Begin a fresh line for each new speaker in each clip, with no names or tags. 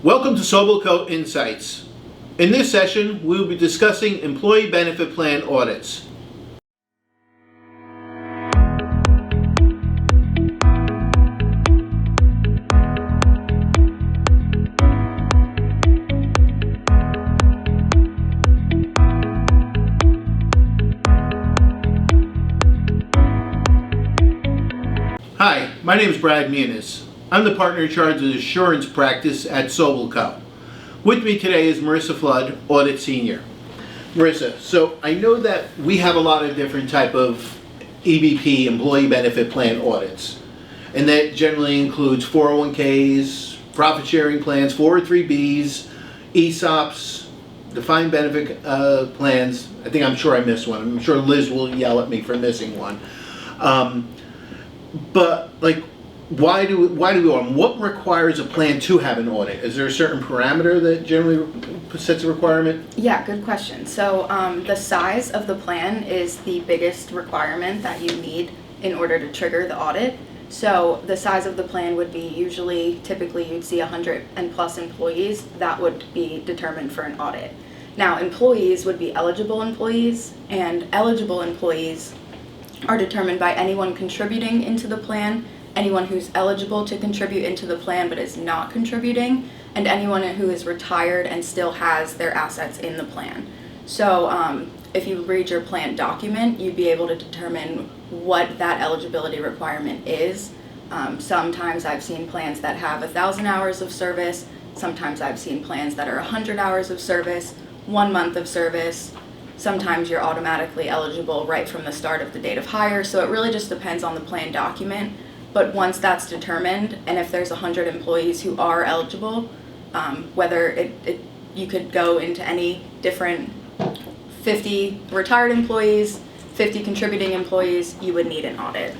Welcome to SobelCo Insights. In this session, we will be discussing employee benefit plan audits. Hi, my name is Brad Muniz. I'm the partner in charge of the assurance practice at SobelCo. With me today is Marissa Flood, Audit Senior. Marissa, so I know that we have a lot of different type of EBP, employee benefit plan audits. And that generally includes 401ks, profit sharing plans, 403Bs, ESOPs, defined benefit plans. I'm sure I missed one. I'm sure Liz will yell at me for missing one. But why do we audit? What requires a plan to have an audit? Is there a certain parameter that generally sets a requirement?
Yeah, good question. So the size of the plan is the biggest requirement that you need in order to trigger the audit. So the size of the plan would be typically you'd see 100 and plus employees. That would be determined for an audit. Now employees would be eligible employees, and eligible employees are determined by anyone contributing into the plan, anyone who's eligible to contribute into the plan but is not contributing, and anyone who is retired and still has their assets in the plan. So if you read your plan document, you'd be able to determine what that eligibility requirement is. Sometimes I've seen plans that have 1,000 hours of service. Sometimes I've seen plans that are 100 hours of service, 1 month of service. Sometimes you're automatically eligible right from the start of the date of hire. So it really just depends on the plan document. But once that's determined, and if there's 100 employees who are eligible, whether you could go into any different 50 retired employees, 50 contributing employees, you would need an audit.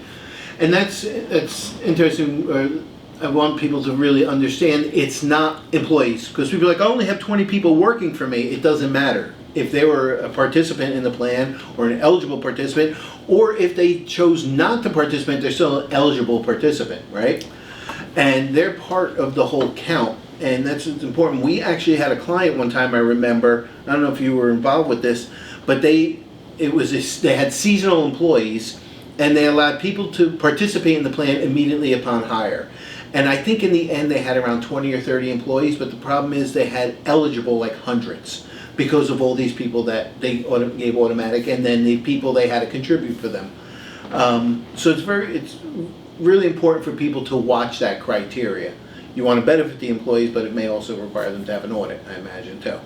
And that's interesting. I want people to really understand it's not employees, because people are like, I only have 20 people working for me. It doesn't matter. If they were a participant in the plan or an eligible participant, or if they chose not to participate, they're still an eligible participant, right? And they're part of the whole count, and that's important. We actually had a client one time, I remember, I don't know if you were involved with this, but they had seasonal employees, and they allowed people to participate in the plan immediately upon hire. And I think in the end they had around 20 or 30 employees, but the problem is they had eligible hundreds, because of all these people that they gave automatic, and then the people they had to contribute for them. So it's really important for people to watch that criteria. You want to benefit the employees, but it may also require them to have an audit, I imagine, too.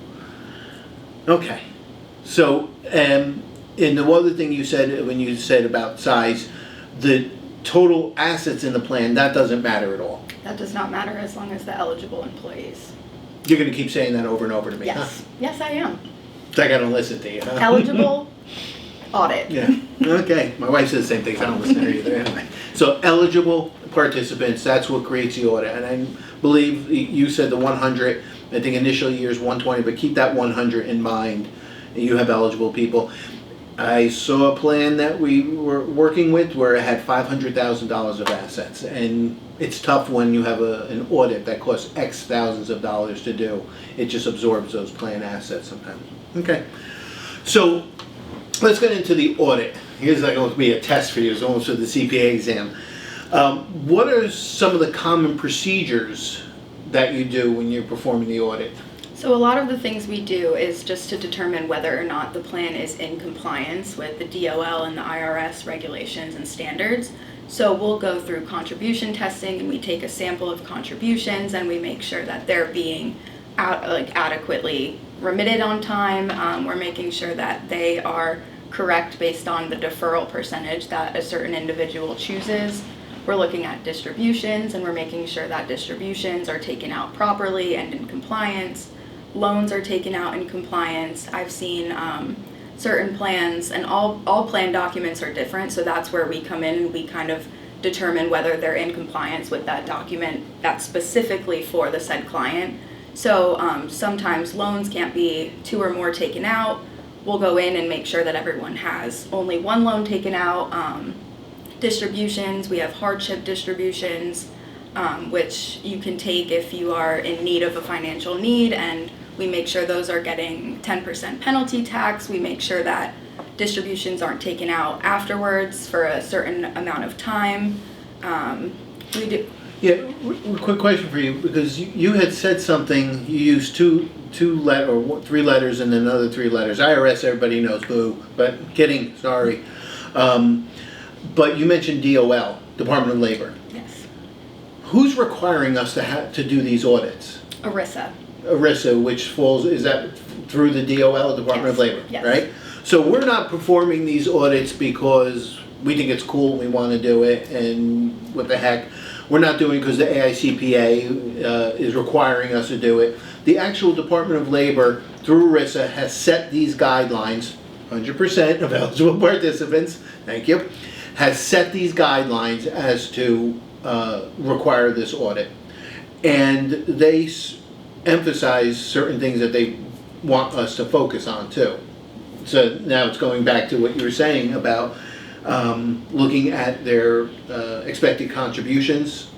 Okay. So, and the other thing you said, when you said about size, the total assets in the plan, that doesn't matter at all.
That does not matter as long as the eligible employees.
You're going to keep saying that over and over to me,
Yes.
huh?
Yes, I am.
So I got to listen to you, huh?
Eligible, audit.
Yeah. Okay. My wife says the same thing, so I don't listen to her either. Anyway. So eligible participants, that's what creates the audit. And I believe you said the 100, I think initial year is 120, but keep that 100 in mind. You have eligible people. I saw a plan that we were working with where it had $500,000 of assets, and it's tough when you have an audit that costs X thousands of dollars to do. It just absorbs those plan assets sometimes. Okay, so let's get into the audit. Here's going to be a test for you. It's almost for the CPA exam. What are some of the common procedures that you do when you're performing the audit?
So a lot of the things we do is just to determine whether or not the plan is in compliance with the DOL and the IRS regulations and standards. So we'll go through contribution testing, and we take a sample of contributions, and we make sure that they're being adequately remitted on time. We're making sure that they are correct based on the deferral percentage that a certain individual chooses. We're looking at distributions, and we're making sure that distributions are taken out properly and in compliance. Loans are taken out in compliance. I've seen certain plans, and all plan documents are different, so that's where we come in and we kind of determine whether they're in compliance with that document that's specifically for the said client. So sometimes loans can't be 2 or more taken out. We'll go in and make sure that everyone has only 1 loan taken out. Distributions, we have hardship distributions. which you can take if you are in need of a financial need, and we make sure those are getting 10% penalty tax. We make sure that distributions aren't taken out afterwards for a certain amount of time. We do.
Yeah, quick question for you, because you had said something, you used three letters and then another three letters. IRS, everybody knows, boo, but kidding, sorry. But you mentioned DOL, Department of Labor.
Yes.
Who's requiring us to do these audits? ERISA, which falls, is that through the DOL, Department of Labor,
yes.
Right? So we're not performing these audits because we think it's cool, we want to do it, and what the heck. We're not doing it because the AICPA is requiring us to do it. The actual Department of Labor, through ERISA, has set these guidelines, 100% of eligible participants, thank you, has set these guidelines as to require this audit. And they emphasize certain things that they want us to focus on too. So now it's going back to what you were saying about looking at their expected contributions,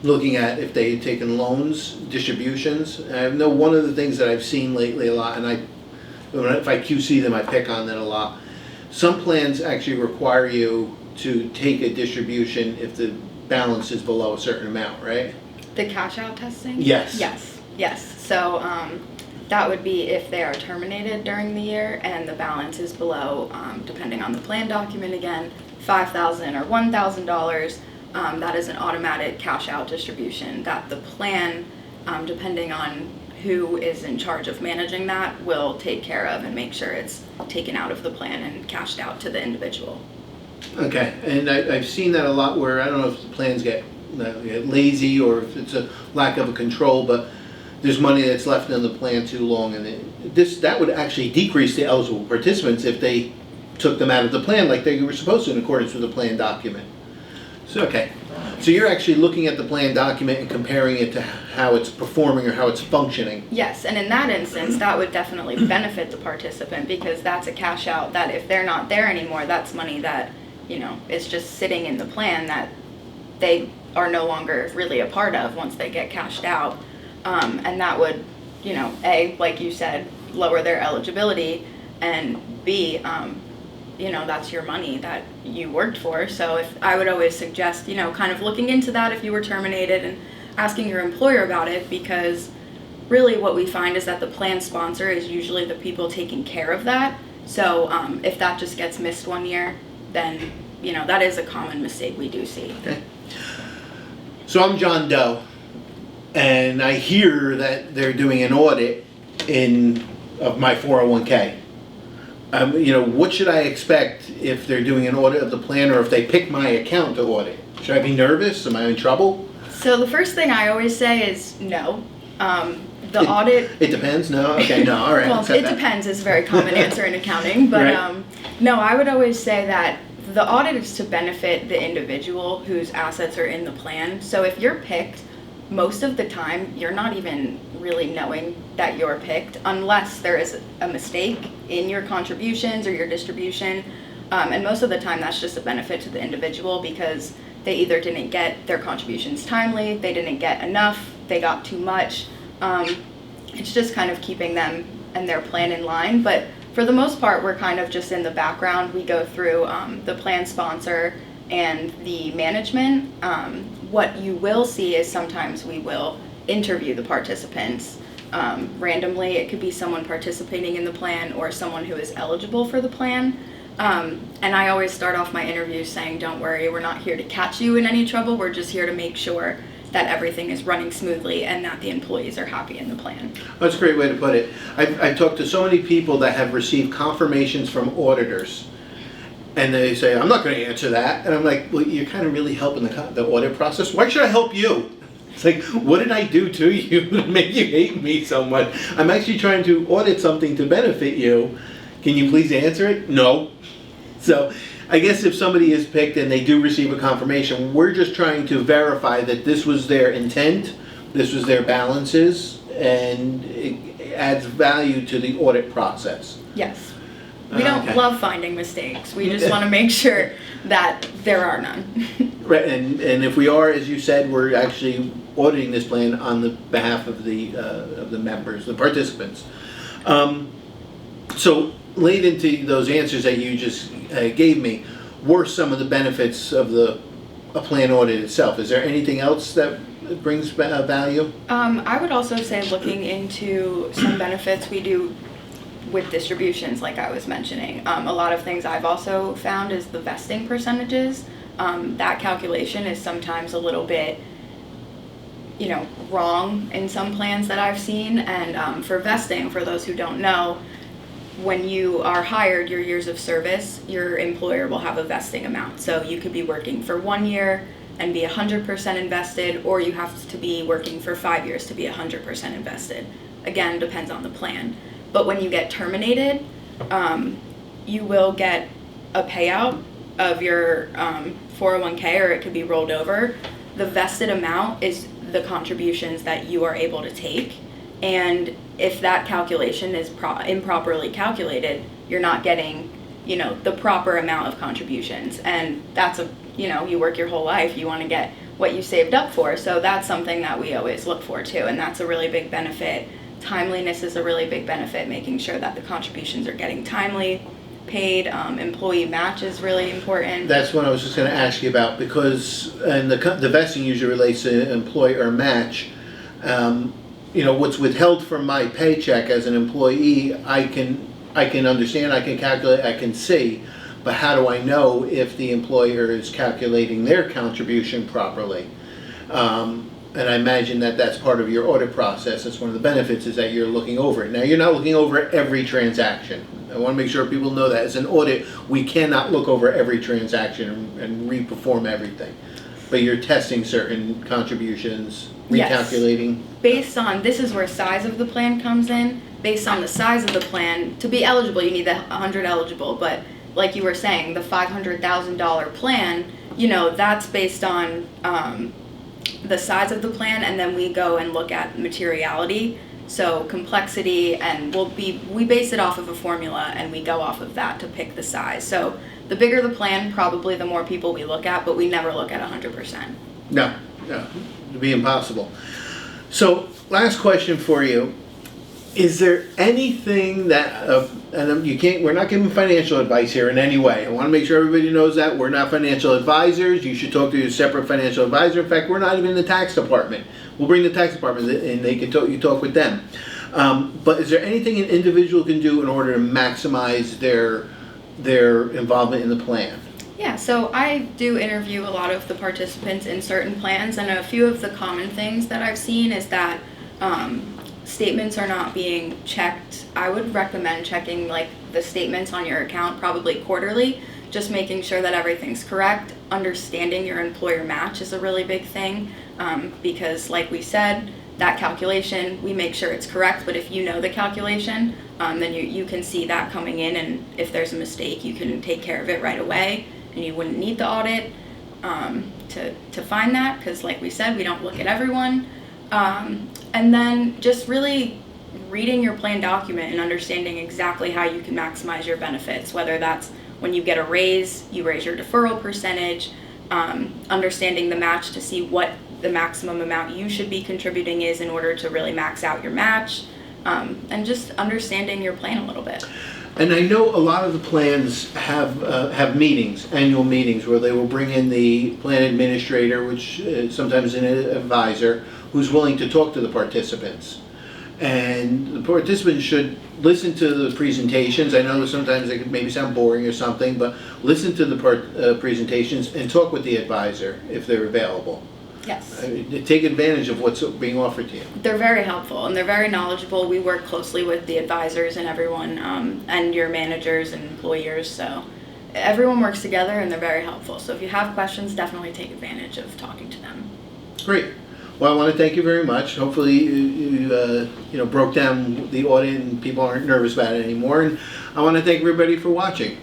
looking at if they had taken loans, distributions. And I know one of the things that I've seen lately a lot, and if I QC them, I pick on that a lot. Some plans actually require you to take a distribution if the balance is below a certain amount, right?
The cash out testing?
Yes.
Yes. So that would be if they are terminated during the year and the balance is below, depending on the plan document again, $5,000 or $1,000. That is an automatic cash out distribution that the plan, depending on who is in charge of managing that, will take care of and make sure it's taken out of the plan and cashed out to the individual.
Okay, and I've seen that a lot where I don't know if the plans get lazy or if it's a lack of a control, but there's money that's left in the plan too long, and that would actually decrease the eligible participants if they took them out of the plan like they were supposed to in accordance with the plan document. So, okay. So you're actually looking at the plan document and comparing it to how it's performing or how it's functioning.
Yes, and in that instance, that would definitely benefit the participant because that's a cash out that if they're not there anymore, that's money that, is just sitting in the plan that they are no longer really a part of once they get cashed out. And that would, A, like you said, lower their eligibility, and B, that's your money that you worked for. So I would always suggest, kind of looking into that if you were terminated and asking your employer about it, because really what we find is that the plan sponsor is usually the people taking care of that. So if that just gets missed one year, then, that is a common mistake we do see.
Okay. So I'm John Doe, and I hear that they're doing an audit of my 401k. What should I expect if they're doing an audit of the plan, or if they pick my account to audit? Should I be nervous? Am I in trouble?
So the first thing I always say is no. Audit...
It depends? No? Okay, no, all right.
Well, it depends is a very common answer in accounting, but
right.
No, I would always say that the audit is to benefit the individual whose assets are in the plan. So if you're picked, most of the time you're not even really knowing that you're picked unless there is a mistake in your contributions or your distribution. And most of the time that's just a benefit to the individual because they either didn't get their contributions timely, they didn't get enough, they got too much. It's just kind of keeping them and their plan in line. But for the most part, we're kind of just in the background. We go through the plan sponsor and the management. What you will see is sometimes we will interview the participants randomly. It could be someone participating in the plan or someone who is eligible for the plan. And I always start off my interviews saying, don't worry, we're not here to catch you in any trouble. We're just here to make sure that everything is running smoothly and that the employees are happy in the plan.
That's a great way to put it. I've talked to so many people that have received confirmations from auditors, and they say, I'm not going to answer that. And I'm like, well, you're kind of really helping the audit process. Why should I help you? It's like, what did I do to you to make you hate me so much? I'm actually trying to audit something to benefit you. Can you please answer it? No. So I guess if somebody is picked and they do receive a confirmation, we're just trying to verify that this was their intent, this was their balances, and it adds value to the audit process.
Yes. We don't
Okay.
love finding mistakes. We just want to make sure that there are none.
Right, and if we are, as you said, we're actually auditing this plan on the behalf of the members, the participants. So, laid into those answers that you just gave me, were some of the benefits of a plan audit itself. Is there anything else that brings value?
I would also say looking into some benefits we do with distributions, like I was mentioning. A lot of things I've also found is the vesting percentages. That calculation is sometimes a little bit, wrong in some plans that I've seen. And for vesting, for those who don't know, when you are hired, your years of service, your employer will have a vesting amount. So you could be working for 1 year and be 100% invested, or you have to be working for 5 years to be 100% invested. Again, depends on the plan. But when you get terminated, you will get a payout of your 401k, or it could be rolled over. The vested amount is the contributions that you are able to take. And if that calculation is improperly calculated, you're not getting, the proper amount of contributions. And that's you work your whole life, you want to get what you saved up for. So that's something that we always look for too. And that's a really big benefit. Timeliness is a really big benefit, making sure that the contributions are getting timely paid. Employee match is really important.
That's what I was just going to ask you about, because and the vesting usually relates to employer match. What's withheld from my paycheck as an employee, I can understand, I can calculate, I can see, but how do I know if the employer is calculating their contribution properly? And I imagine that that's part of your audit process. That's one of the benefits, is that you're looking over it. Now, you're not looking over every transaction. I want to make sure people know that as an audit, we cannot look over every transaction and re-perform everything. But you're testing certain contributions, recalculating.
Yes. Based on, this is where size of the plan comes in. Based on the size of the plan, to be eligible, you need the 100 eligible. But like you were saying, the $500,000 plan, that's based on the size of the plan, and then we go and look at materiality, so complexity, and we base it off of a formula, and we go off of that to pick the size. So the bigger the plan, probably the more people we look at, but we never look at 100%.
No, it'd be impossible. So, last question for you. Is there anything that, and we're not giving financial advice here in any way. I want to make sure everybody knows that. We're not financial advisors. You should talk to your separate financial advisor. In fact, we're not even in the tax department. We'll bring the tax department and they can you talk with them. But is there anything an individual can do in order to maximize their involvement in the plan?
Yeah, so I do interview a lot of the participants in certain plans, and a few of the common things that I've seen is that statements are not being checked. I would recommend checking the statements on your account probably quarterly, just making sure that everything's correct. Understanding your employer match is a really big thing, because like we said, that calculation, we make sure it's correct, but if you know the calculation, then you can see that coming in, and if there's a mistake, you can take care of it right away, and you wouldn't need the audit to find that, because like we said, we don't look at everyone. And then just really reading your plan document and understanding exactly how you can maximize your benefits, whether that's when you get a raise, you raise your deferral percentage, understanding the match to see what the maximum amount you should be contributing is in order to really max out your match, and just understanding your plan a little bit.
And I know a lot of the plans have meetings, annual meetings, where they will bring in the plan administrator, which sometimes an advisor, who's willing to talk to the participants. And the participants should listen to the presentations. I know that sometimes they could maybe sound boring or something, but listen to the presentations and talk with the advisor if they're available.
Yes.
Take advantage of what's being offered to you.
They're very helpful and they're very knowledgeable. We work closely with the advisors and everyone, and your managers and employers, so everyone works together and they're very helpful. So if you have questions, definitely take advantage of talking to them.
Great. Well, I want to thank you very much. Hopefully you broke down the audit and people aren't nervous about it anymore. And I want to thank everybody for watching.